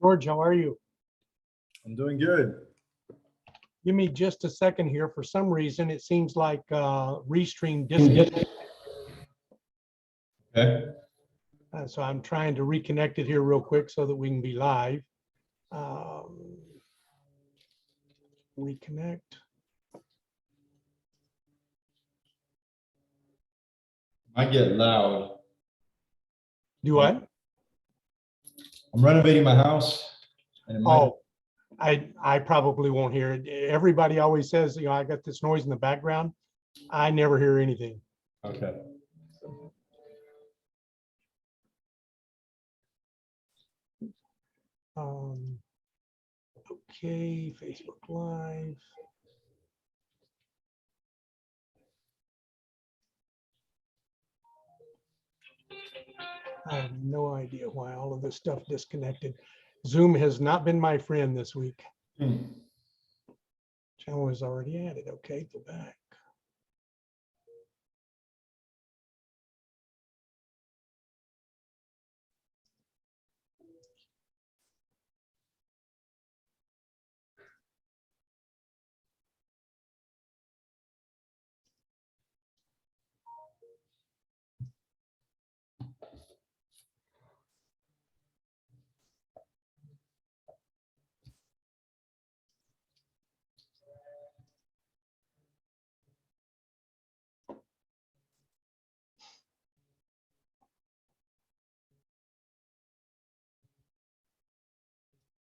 George, how are you? I'm doing good. Give me just a second here. For some reason, it seems like Restream disconnected. Okay. So I'm trying to reconnect it here real quick so that we can be live. Reconnect. Might get loud. Do what? I'm renovating my house and it might. Oh, I probably won't hear it. Everybody always says, I got this noise in the background. I never hear anything. Okay. Okay, Facebook Live. I have no idea why all of this stuff disconnected. Zoom has not been my friend this week. Channel is already added. Okay, go back.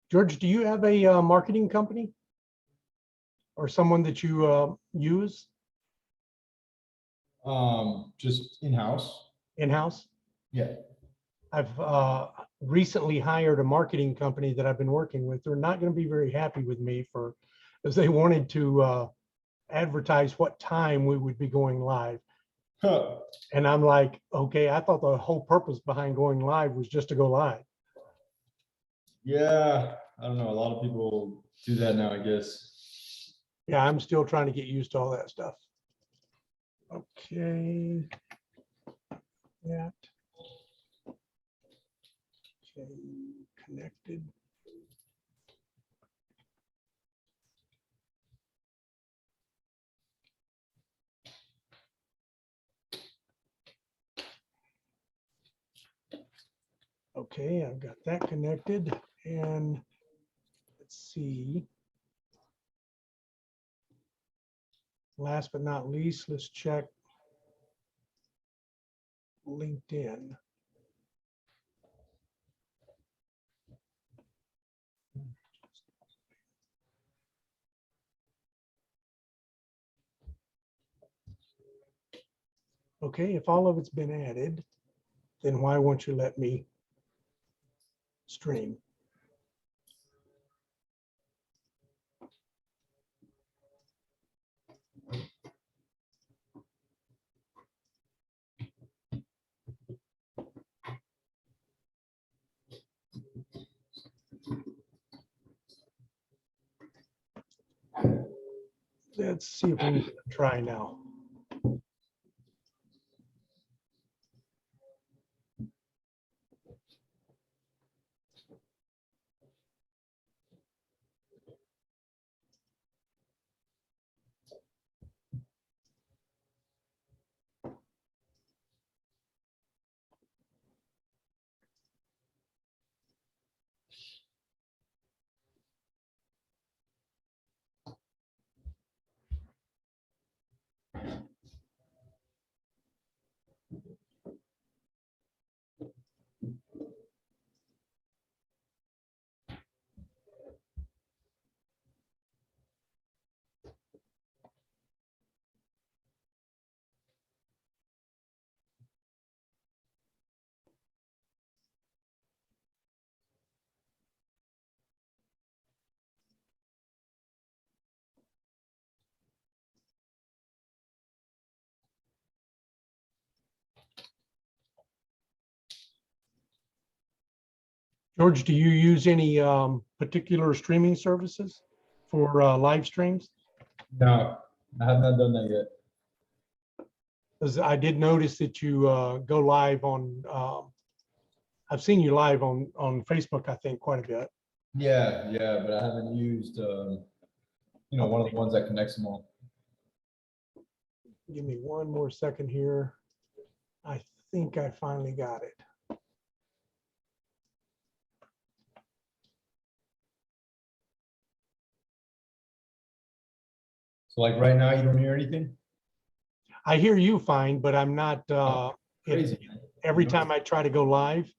George, do you have a marketing company or someone that you use Just in-house. in-house? Yeah. I've recently hired a marketing company that I've been working with. They're not going to be very happy with me as they wanted to advertise what time we would be going live. Huh. And I'm like, okay, I thought the whole purpose behind going live was just to go live. Yeah. I don't know. A lot of people do that now, I guess. Yeah, I'm still trying to get used to all that stuff. Okay. That. Okay, connected. Okay, I've got that connected, and let's see. Last but not least, let's check LinkedIn. Okay, if all of it's been added, then why won't you let me stream? Let's see if we can try now. George, do you use any particular streaming services for live streams? No, I have not done that yet. Because I did notice that you go live on, I've seen you live on Facebook, I think, quite a bit. Yeah, but I haven't used, one of the ones that connects them all. Give me one more second here. I think I finally got it. So like right now, you don't hear anything? I hear you fine, but I'm not, Crazy, man. every time I try to go live,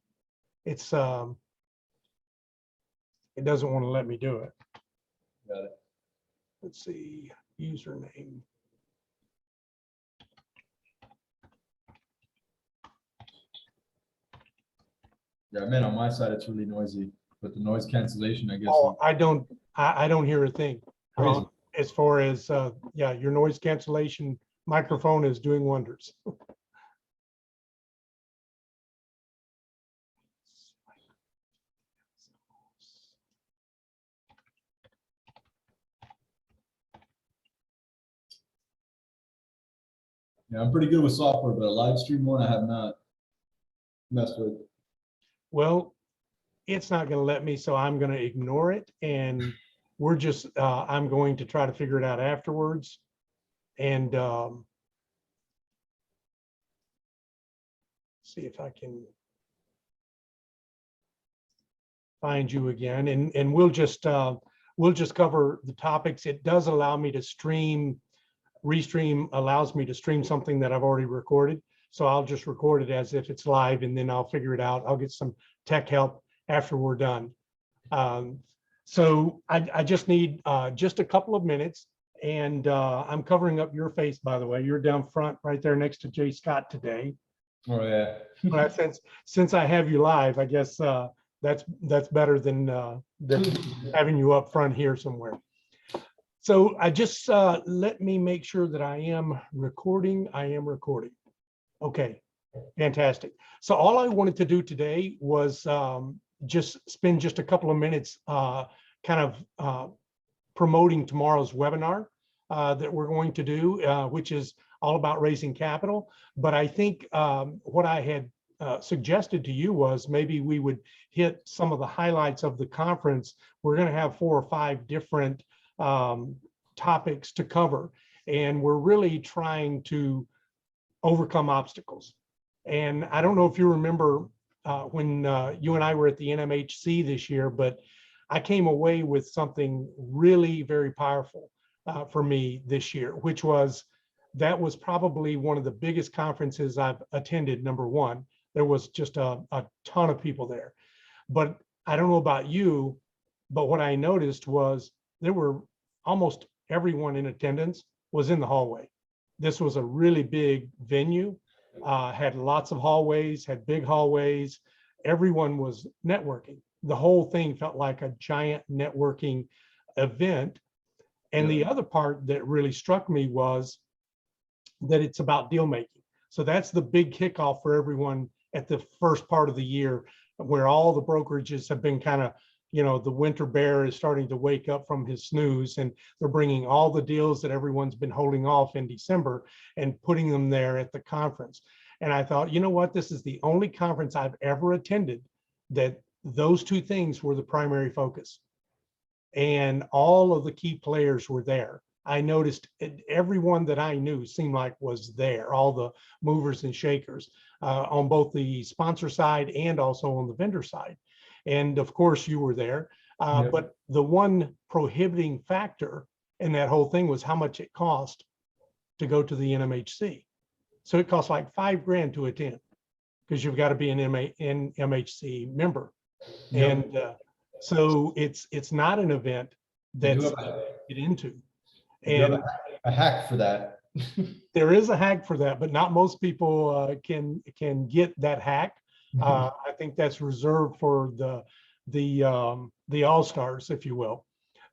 it's, it doesn't want to let me do it. Got it. Let's see, username. Yeah, man, on my side, it's really noisy, but the noise cancellation, I guess. Oh, I don't hear a thing. Crazy. As far as, yeah, your noise cancellation microphone is doing wonders. Yeah, I'm pretty good with software, but a live stream one I have not messed with. Well, it's not going to let me, so I'm going to ignore it. And we're just, I'm going to try to figure it out afterwards. And see if I can find you again. And we'll just cover the topics. It does allow me to stream. Restream allows me to stream something that I've already recorded. So I'll just record it as if it's live, and then I'll figure it out. I'll get some tech help after we're done. So I just need just a couple of minutes, and I'm covering up your face, by the way. You're down front right there next to Jay Scott today. Oh, yeah. But since I have you live, I guess that's better than having you up front here somewhere. So I just let me make sure that I am recording. I am recording. Okay, fantastic. So all I wanted to do today was just spend just a couple of minutes kind of promoting tomorrow's webinar that we're going to do, which is all about raising capital. But I think what I had suggested to you was maybe we would hit some of the highlights of the conference. We're going to have 4 or 5 different topics to cover, and we're really trying to overcome obstacles. And I don't know if you remember when you and I were at the NMHC this year, but I came away with something really very powerful for me this year, which was that was probably one of the biggest conferences I've attended. Number one, there was just a ton of people there. But I don't know about you, but what I noticed was there were almost everyone in attendance was in the hallway. This was a really big venue, had lots of hallways, had big hallways. Everyone was networking. The whole thing felt like a giant networking event. And the other part that really struck me was that it's about deal making. So that's the big kickoff for everyone at the first part of the year, where all the brokerages have been kind of, the winter bear is starting to wake up from his snooze, and they're bringing all the deals that everyone's been holding off in December and putting them there at the conference. And I thought, you know what, this is the only conference I've ever attended that those two things were the primary focus. And all of the key players were there. I noticed everyone that I knew seemed like was there, all the movers and shakers on both the sponsor side and also on the vendor side. And of course you were there, but the one prohibiting factor in that whole thing was how much it cost to go to the NMHC. So it costs like $5 grand to attend, because you've got to be an MHC member. And so it's not an event that's get into. And a hack for that. there is a hack for that, but not most people can get that hack. I think that's reserved for the all-stars, if you will.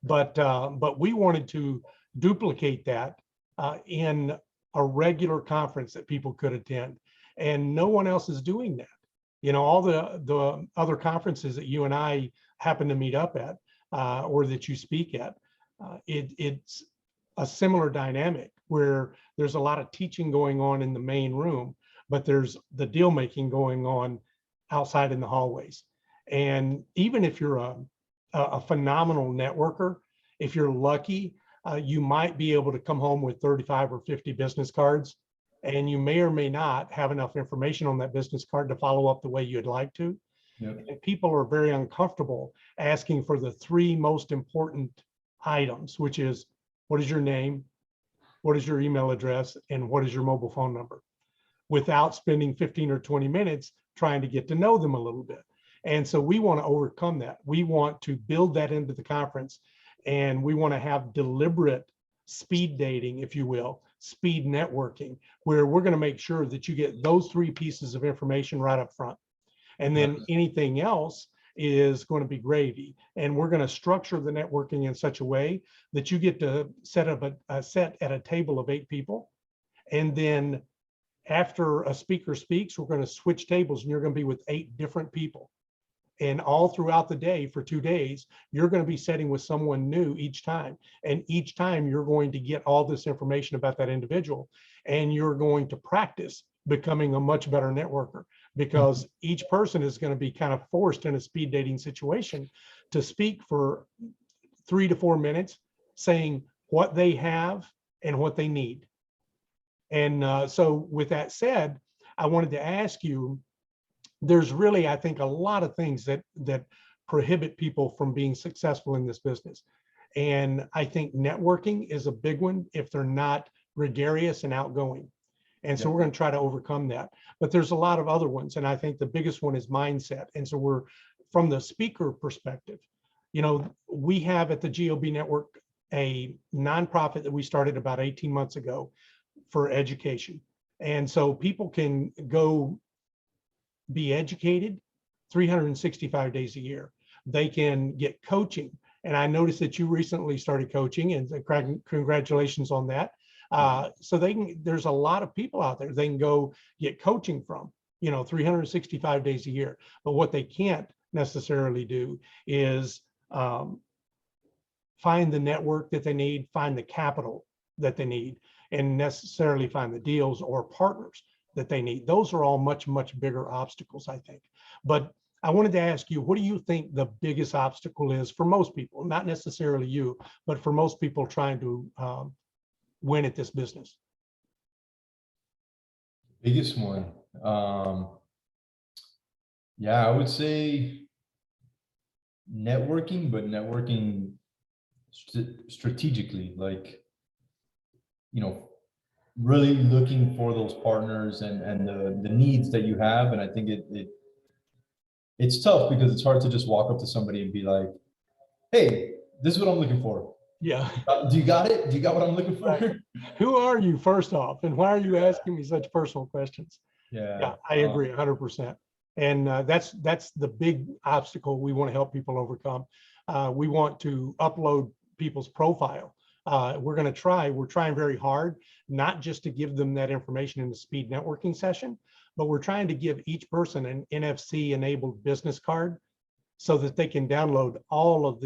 But we wanted to duplicate that in a regular conference that people could attend, and no one else is doing that. All the other conferences that you and I happen to meet up at or that you speak at, it's a similar dynamic where there's a lot of teaching going on in the main room, but there's the deal making going on outside in the hallways. And even if you're a a phenomenal networker. If you're lucky, you might be able to come home with 35 or 50 business cards, and you may or may not have enough information on that business card to follow up the way you'd like to. Yep. And people are very uncomfortable asking for the three most important items, which is, what is your name, what is your email address, and what is your mobile phone number, without spending 15 or 20 minutes trying to get to know them a little bit. And so we want to overcome that. We want to build that into the conference, and we want to have deliberate speed dating, if you will, speed networking, where we're going to make sure that you get those three pieces of information right up front. And then anything else is going to be gravy. And we're going to structure the networking in such a way that you get to set up a set at a table of 8 people. And then after a speaker speaks, we're going to switch tables, and you're going to be with 8 different people. And all throughout the day for 2 days, you're going to be sitting with someone new each time. And each time you're going to get all this information about that individual, and you're going to practice becoming a much better networker, because each person is going to be kind of forced in a speed dating situation to speak for 3 to 4 minutes, saying what they have and what they need. And so with that said, I wanted to ask you, there's really, I think, a lot of things that prohibit people from being successful in this business. And I think networking is a big one if they're not gregarious and outgoing. And so we're going to try to overcome that. But there's a lot of other ones. And I think the biggest one is mindset. And so we're, from the speaker perspective, you know, we have at the GOB Network a nonprofit that we started about 18 months ago for education. And so people can go be educated 365 days a year. They can get coaching. And I noticed that you recently started coaching, and congratulations on that. So there's a lot of people out there they can go get coaching from, you know, 365 days a year. But what they can't necessarily do is find the network that they need, find the capital that they need, and necessarily find the deals or partners that they need. Those are all much, much bigger obstacles, I think. But I wanted to ask you, what do you think the biggest obstacle is for most people, not necessarily you, but for most people trying to win at this business? Biggest one. Yeah, I would say networking, but networking strategically, like, you know, really looking for those partners and the needs that you have. And I think it's tough because it's hard to just walk up to somebody and be like, hey, this is what I'm looking for. Yeah. Do you got it? Do you got what I'm looking for? Who are you, first off, and why are you asking me such personal questions? Yeah, I agree 100%. And that's the big obstacle we want to help people overcome. We want to upload people's profile. We're trying very hard, not just to give them that information in the speed networking session, but we're trying to give each person an NFC enabled business card so that they can download all of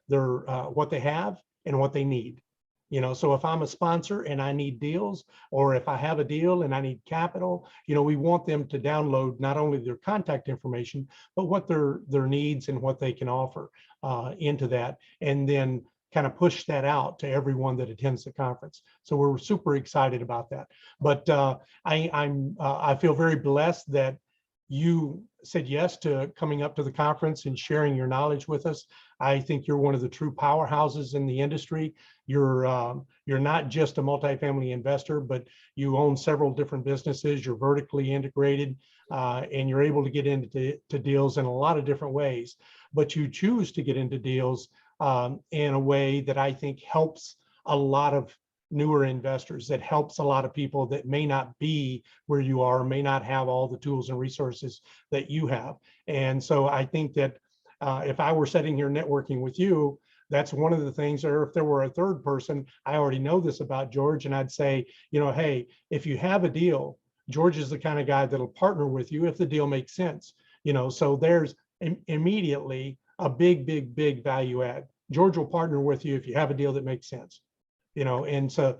their what they have and what they need. You know, so if I'm a sponsor and I need deals, or if I have a deal and I need capital, you know, we want them to download not only their contact information, but what their needs and what they can offer into that, and then kind of push that out to everyone that attends the conference. So we're super excited about that. But I feel very blessed that you said yes to coming up to the conference and sharing your knowledge with us. I think you're one of the true powerhouses in the industry. You're not just a multifamily investor, but you own several different businesses. You're vertically integrated, and you're able to get into deals in a lot of different ways. But you choose to get into deals in a way that I think helps a lot of newer investors, that helps a lot of people that may not be where you are, may not have all the tools and resources that you have. And so I think that if I were sitting here networking with you, that's one of the things, or if there were a third person, I already know this about George, and I'd say, you know, hey, if you have a deal, George is the kind of guy that'll partner with you if the deal makes sense. You know, so there's immediately a big value add. George will partner with you if you have a deal that makes sense. You know, and so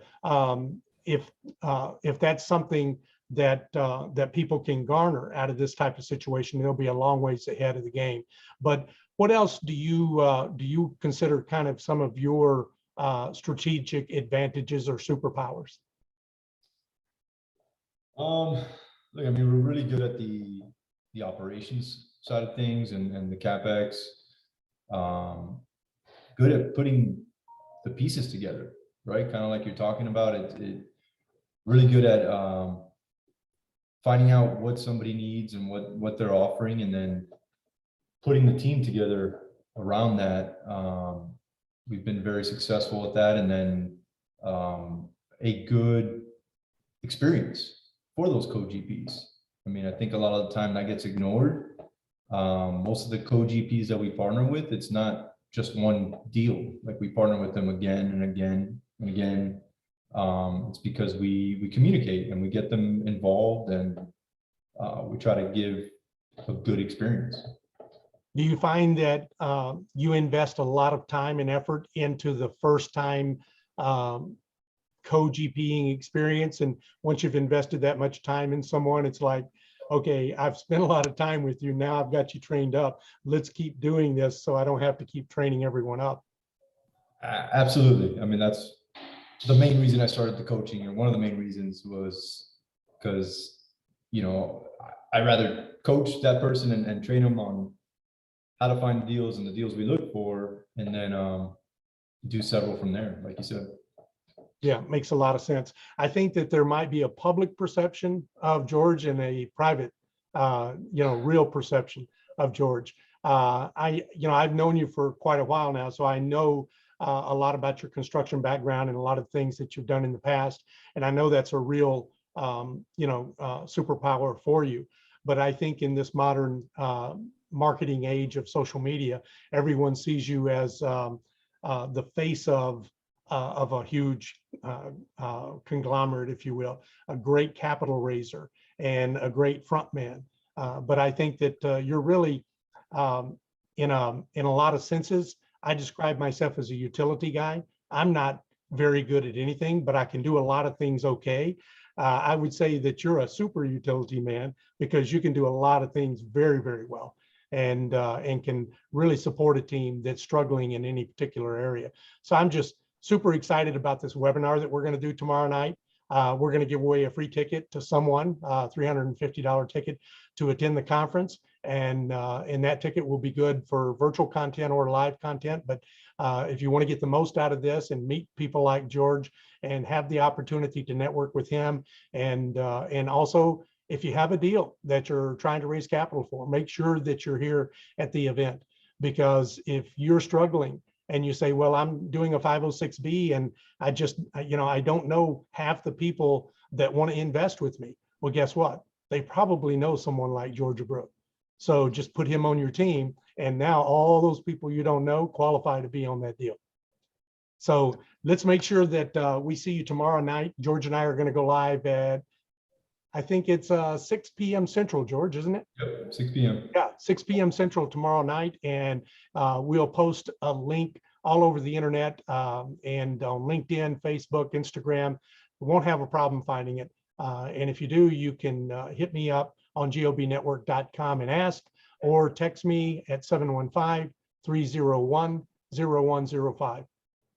if that's something that people can garner out of this type of situation, they'll be a long ways ahead of the game. But What else do you consider kind of some of your strategic advantages or superpowers? Look, I mean, we're really good at the operations side of things and the CapEx. Good at putting the pieces together, right? Kind of like you're talking about it really good at finding out what somebody needs and what they're offering, and then putting the team together around that. We've been very successful at that, and then a good experience for those co-GPs. I mean, I think a lot of the time that gets ignored. Most of the co-GPs that we partner with, it's not just one deal. Like, we partner with them again and again and again. It's because we communicate and we get them involved, and we try to give a good experience. Do you find that you invest a lot of time and effort into the first time co-GPing experience, and once you've invested that much time in someone, it's like, okay, I've spent a lot of time with you, now I've got you trained up, let's keep doing this so I don't have to keep training everyone up? Absolutely. I mean, that's the main reason I started the coaching, and one of the main reasons was because, you know, I rather coach that person and train them on how to find deals and the deals we look for, and then do several from there, like you said. Yeah, makes a lot of sense. I think that there might be a public perception of George and a private, real perception of George. I've known you for quite a while now, so I know a lot about your construction background and a lot of things that you've done in the past. And I know that's a real, superpower for you. But I think in this modern marketing age of social media, everyone sees you as the face of a huge conglomerate, if you will, a great capital raiser and a great front man. But I think that you're really, in a lot of senses, I describe myself as a utility guy. I'm not very good at anything, but I can do a lot of things okay. I would say that you're a super utility man because you can do a lot of things very, very well, and can really support a team that's struggling in any particular area. So I'm just super excited about this webinar that we're going to do tomorrow night. We're going to give away a free ticket to someone, $350 ticket to attend the conference. And that ticket will be good for virtual content or live content. But if you want to get the most out of this and meet people like George and have the opportunity to network with him, and also if you have a deal that you're trying to raise capital for, make sure that you're here at the event. Because if you're struggling and you say, well, I'm doing a 506B and I just, I don't know half the people that want to invest with me. Well, guess what? They probably know someone like Jorge Abreau. So just put him on your team, and now all those people you don't know qualify to be on that deal. So let's make sure that we see you tomorrow night. George and I are going to go live at, I think it's 6 p.m. Central, George, isn't it? Yep, 6 p.m. Yeah, 6 p.m. Central tomorrow night. And we'll post a link all over the internet, and on LinkedIn, Facebook, Instagram. We won't have a problem finding it. And if you do, you can hit me up on gobnetwork.com and ask, or text me at 715-301-0105.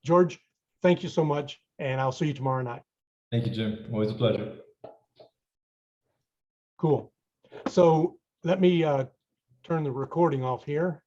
George, thank you so much, and I'll see you tomorrow night. Thank you, Jim. Always a pleasure. Cool. So let me turn the recording off here.